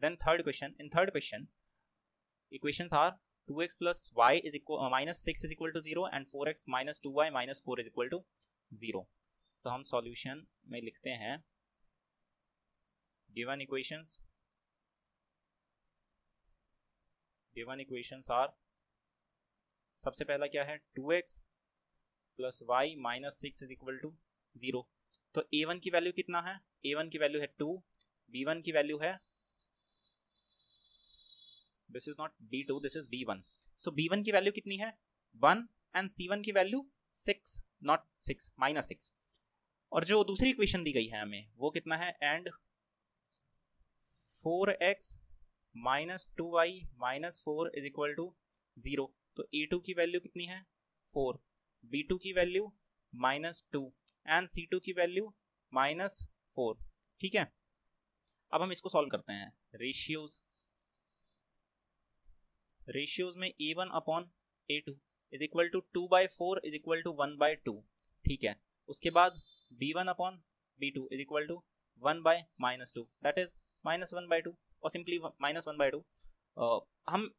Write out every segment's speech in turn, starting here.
Then third question, in third question equations are 2x plus y is equal minus 6 is equal to 0 and 4x minus 2y minus 4 is equal to 0. तो हम solution में लिखते हैं given equations are, सबसे पहला क्या है 2x plus y minus 6 is equal to 0. तो a1 की वैल्यू कितना है, a1 की वैल्यू है 2, b1 की वैल्यू है, this is not b2 this is b1. So b1 की वैल्यू कितनी है 1 एंड c1 की वैल्यू 6 नॉट 6 माइनस 6. और जो दूसरी इक्वेशन दी गई है हमें वो कितना है and 4x minus 2y minus 4 is equal to 0. तो a2 की वैल्यू कितनी है 4, b2 की वैल्यू माइनस 2 एंड c2 की वैल्यू माइनस 4. ठीक है, अब हम इसको सॉल्व करते हैं. रेशियोज में a1 upon a2 is equal to 2/4 is equal to 1/2. ठीक है, उसके बाद b1 upon b2 is equal to 1/-2 that is minus 1/2 और सिंपली माइनस 1/2. हम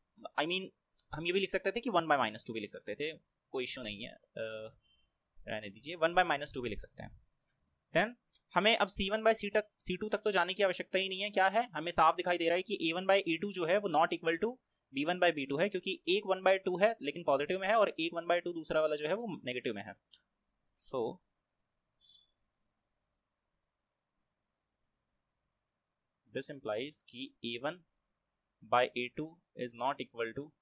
हम ये भी लिख सकते थे कि 1/-2 भी लिख सकते थे, कोई इश्यू नहीं है, रहने दीजिए, 1/-2 भी लिख सकते हैं. देन हमें अब C1/C2 तक तो जाने की आवश्यकता ही नहीं है. क्या है, हमें साफ दिखाई दे रहा है कि A1/A2 जो है वो नॉट इक्वल टू B1/B2 है, क्योंकि एक 1/2 है लेकिन पॉजिटिव में है और एक 1/2 दूसरा वाला जो है वो नेगेटिव में है. सो दिस इंप्लाइज कि A1/A2 is not equal to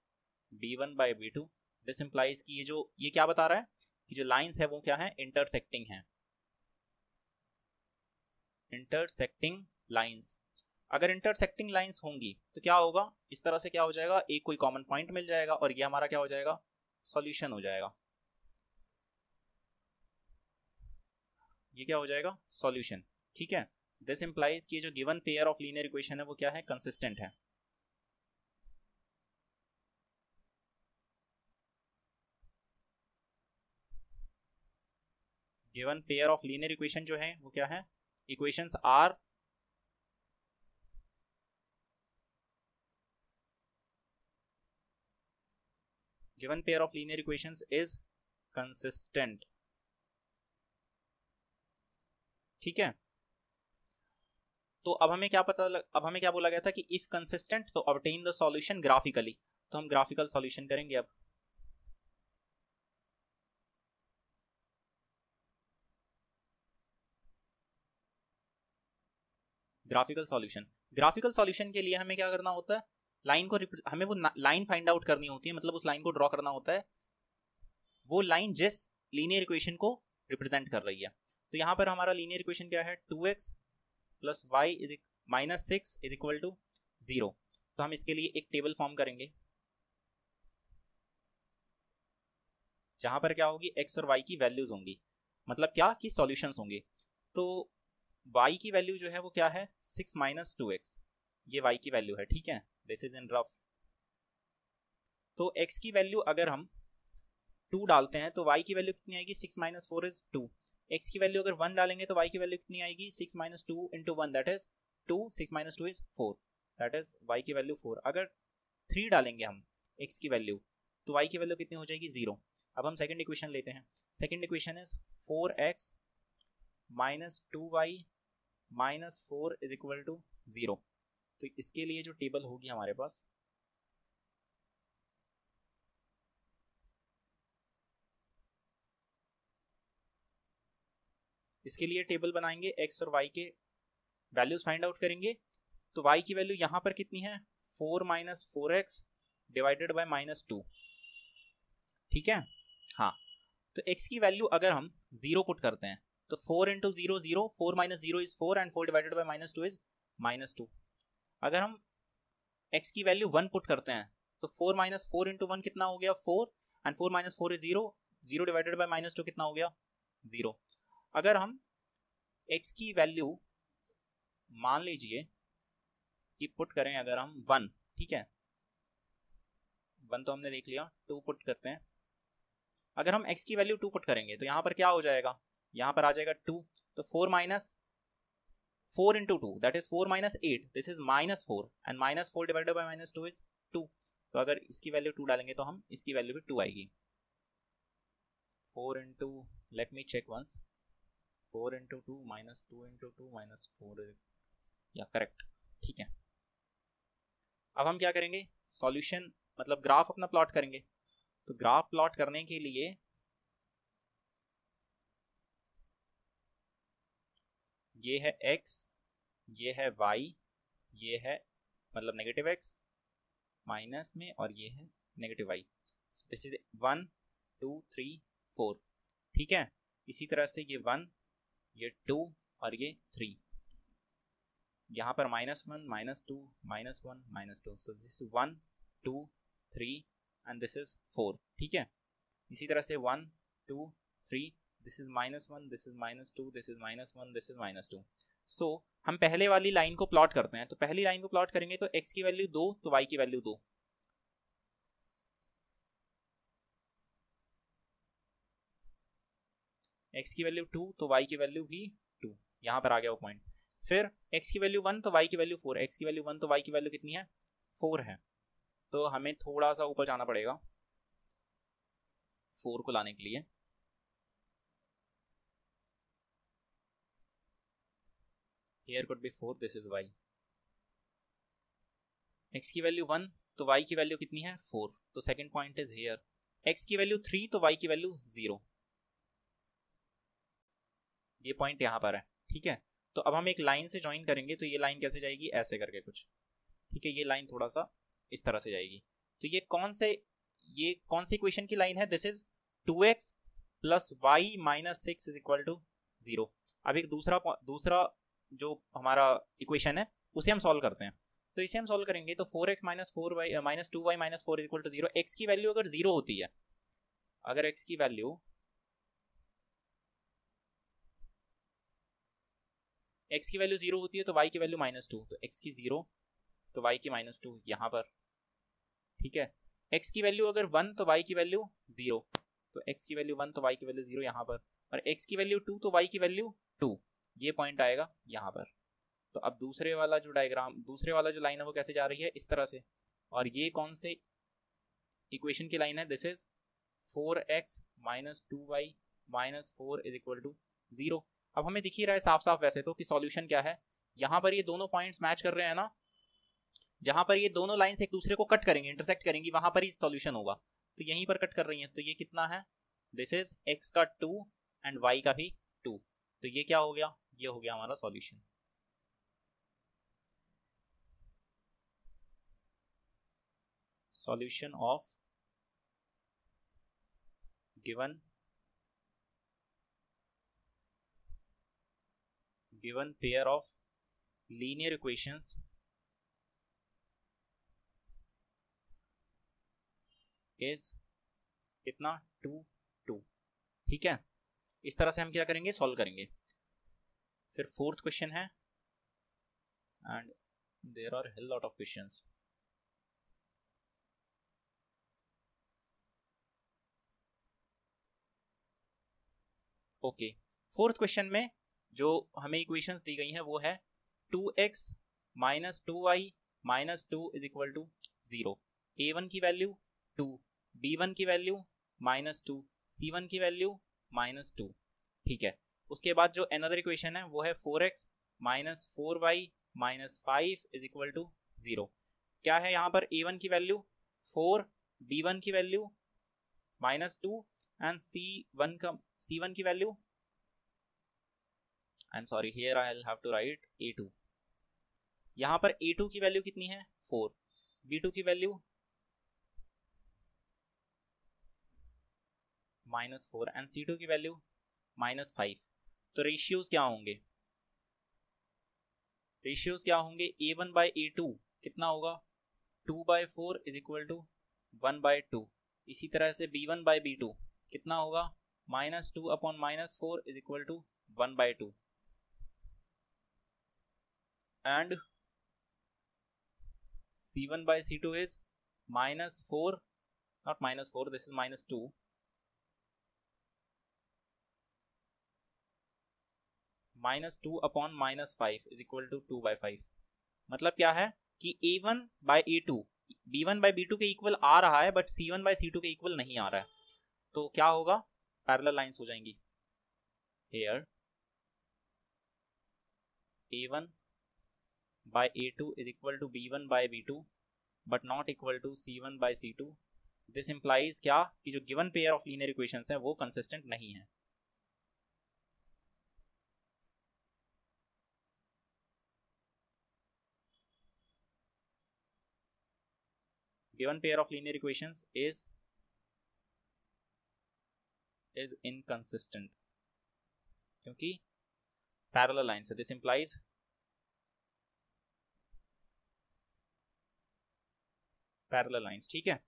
B1/B2. This implies कि ये क्या बता रहा है कि जो लाइंस है वो क्या है, इंटरसेक्टिंग है. इंटरसेक्टिंग लाइंस, अगर इंटरसेक्टिंग लाइंस होंगी तो क्या होगा, इस तरह से क्या हो जाएगा, एक कोई कॉमन पॉइंट मिल जाएगा और ये हमारा क्या हो जाएगा, सॉल्यूशन हो जाएगा. ये क्या हो जाएगा, सॉल्यूशन. ठीक है, दिस इंप्लाइज कि जो given pair of linear equation है वो क्या है, कंसिस्टेंट है. Given pair of linear equation जो है वो क्या है, equations are given pair of linear equations is consistent. ठीक है, तो अब हमें क्या बोला गया था कि इफ कंसिस्टेंट तो ऑब्टेन द सॉल्यूशन ग्राफिकली. तो हम ग्राफिकल सॉल्यूशन करेंगे. अब ग्राफिकल सॉल्यूशन के लिए हमें क्या करना होता है, हमें वो लाइन फाइंड आउट करनी होती है, मतलब उस लाइन को ड्रॉ करना होता है, वो लाइन जिस लीनियर इक्वेशन को रिप्रेजेंट कर रही है. तो यहां पर हमारा लीनियर इक्वेशन क्या है, 2x plus y is minus 6 is equal to 0. तो हम इसके लिए एक टेबल फॉर्म करेंगे जहां पर क्या होगी, x और y की वैल्यूज होंगी, मतलब क्या कि सॉल्यूशंस होंगे. तो y की वैल्यू जो है वो क्या है, 6 माइनस 2x, ये y की वैल्यू है. ठीक है, दिस इज इन रफ. तो x की वैल्यू अगर हम 2 डालते हैं तो y की वैल्यू कितनी आएगी, 6 माइनस 4 इज 2. x की वैल्यू अगर 1 डालेंगे तो y की वैल्यू कितनी आएगी, 6 minus 2 into 1 that is 2, 6 minus 2 is 4 that is y की वैल्यू 4. अगर 3 डालेंगे हम x की वैल्यू तो y की वैल्यू कितनी हो जाएगी, 0. अब हम सेकंड इक्वेशन लेते हैं. Second equation is 4x minus 2y minus 4 is equal to 0. तो इसके लिए जो टेबल होगी हमारे पास, इसके लिए टेबल बनाएंगे, x और y के वैल्यूज फाइंड आउट करेंगे. तो y की वैल्यू यहां पर कितनी है, 4 minus 4x divided by minus 2. ठीक है, हाँ. तो x की वैल्यू अगर हम 0 पुट करते हैं तो 4 into 0 0, 4 minus 0 is 4 and 4 divided by minus 2 is minus 2. अगर हम x की वैल्यू 1 पुट करते हैं तो 4 माइनस 4 इंटू 1 कितना हो गया, 4 and 4 minus 4 is 0, 0 divided by minus 2 कितना हो गया, 0. अगर हम x की वैल्यू मान लीजिए कि पुट करें अगर हम 1, ठीक है, 1 तो हमने देख लिया, 2 पुट करते हैं. अगर हम x की वैल्यू 2 पुट करेंगे तो यहां पर क्या हो जाएगा, यहां पर आ जाएगा 2. तो 4 minus 4 into 2 that is 4 minus 8, this is minus 4 and minus 4 divided by minus 2 is 2. तो अगर इसकी वैल्यू 2 डालेंगे तो हम इसकी वैल्यू भी 2 आएगी. 4 into, let me check once, 4 into 2 minus 2 into 2 minus 4, या करेक्ट. ठीक है, अब हम क्या करेंगे, सॉल्यूशन मतलब ग्राफ अपना प्लॉट करेंगे. तो ग्राफ प्लॉट करने के लिए ये है x, ये है y, ये है मतलब नेगेटिव x माइनस में, और ये है नेगेटिव y. This is 1 2 3 4. ठीक है, इसी तरह से ये 1, ये 2 और ये 3. यहाँ पर -1 -2 -1 -2. So this is 1 2 3 and this is 4. ठीक है, इसी तरह से 1 2 3, this is -1, this is -2, this is -1, this is -2. So हम पहले वाली लाइन को प्लॉट करते हैं. तो पहली लाइन को प्लॉट करेंगे तो x की वैल्यू 2 तो y की वैल्यू 2. x की वैल्यू 2 तो y की वैल्यू भी 2. यहां पर आ गया वो पॉइंट. फिर x की वैल्यू 1 तो y की वैल्यू 4. x की वैल्यू 1 तो y की वैल्यू कितनी है, 4 है. तो हमें थोड़ा सा ऊपर जाना पड़ेगा 4 को लाने के लिए. Here could be 4, this is y. x की वैल्यू 1 तो y की वैल्यू कितनी है, 4. तो second point is here. x की वैल्यू 3 तो y की वैल्यू 0. ये पॉइंट यहां पर है. ठीक है, तो अब हम एक लाइन से ज्वाइन करेंगे. तो ये लाइन कैसे जाएगी, ऐसे करके कुछ. ठीक है, ये लाइन थोड़ा सा इस तरह से जाएगी. तो ये कौन सी इक्वेशन की लाइन है, this is 2x plus y minus 6 is equal to 0. अब एक दूसरा जो हमारा इक्वेशन है उसे हम सॉल्व करते हैं. तो इसे हम सॉल्व करेंगे तो 4x minus 4y minus 2y minus 4 equal to 0. x की वैल्यू अगर 0 होती है, अगर x की वैल्यू x की वैल्यू 0 होती है तो y की वैल्यू -2. तो x की 0 तो y की -2 यहाँ पर. ठीक है, x की वैल्यू अगर 1 तो y की वैल्यू 0. तो x की वैल्यू 1 तो y की वैल्यू 0 यहाँ पर. और x की वैल्यू 2 तो y की वैल्यू 2. ये पॉइंट आएगा यहाँ पर. तो अब दूसरे वाला जो लाइन है वो कैसे जा रही है, इस तरह से. और ये कौन से इक्वेशन की लाइन है, this is 4x minus 2y minus 4 is equal to 0. अब हमें दिख ही रहा है साफ साफ वैसे तो कि सॉल्यूशन क्या है. यहाँ पर ये दोनों पॉइंट्स मैच कर रहे हैं ना, जहां पर ये दोनों लाइंस एक दूसरे को कट करेंगे, इंटरसेक्ट करेंगी, वहां पर ही सॉल्यूशन होगा. तो यहीं पर कट कर रही है. तो ये कितना है, दिस इज x का 2 एंड y का भी 2. तो ये क्या हो गया, ये हो गया हमारा solution. Solution of given pair of linear equations is कितना 2 2. ठीक है, इस तरह से हम क्या करेंगे, सॉल्व करेंगे. फिर फोर्थ क्वेश्चन है, and there are whole lot of questions. Okay, fourth question में जो हमें इक्वेशंस दी गई हैं वो है 2x minus 2y minus 2 is equal to 0. a1 की वैल्यू 2, b1 की वैल्यू -2, c1 की वैल्यू -2. ठीक है, उसके बाद जो अनदर इक्वेशन है वो है 4x minus 4y minus 5 is equal to 0. क्या है यहाँ पर, a1 की वैल्यू 4, b1 की वैल्यू -2 एंड c1 की value, I am sorry, here I will have to write a2. यहाँ पर a2 की वैल्यू कितनी है, 4, b2 की वैल्यू -4 एंड c2 की वैल्यू -5. तो रेशियोज क्या होंगे, a1 बाई a2 कितना होगा, 2/4 इज इक्वल टू 1/2. इसी तरह से b1 बाई b2 कितना होगा, -2 upon -4 is equal to 1/2. And c1 by c2 is -4, not -4, this is -2, 1/2. -2/-5 is equal to 2/5। मतलब क्या है कि A1/A2 B1/B2 के इक्वल आ रहा है बट C1/C2 के इक्वल नहीं आ रहा है, तो क्या होगा, पैरेलल लाइंस हो जाएंगी। Here A1/A2 is equal to B1/B2 but not equal to C1/C2। This implies क्या कि जो given pair of linear equations है वो कंसिस्टेंट नहीं है। Given pair of linear equations is inconsistent क्योंकि पैरेलल लाइंस है। This implies parallel lines. ठीक है,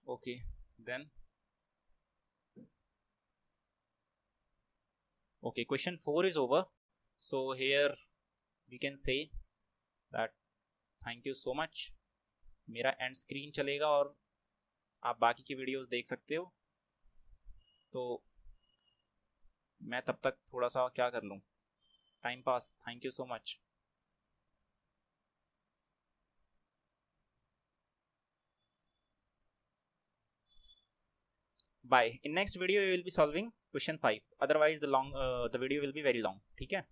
okay then okay, question 4 is over, so here we can say that thank you so much। मेरा and screen चलेगा और आप बाकी की वीडियोस देख सकते हो, तो मैं तब तक थोड़ा सा क्या कर लूँ, time pass. Thank you so much. Bye। In next video you will be solving question 5, otherwise the video will be very long। ठीक है।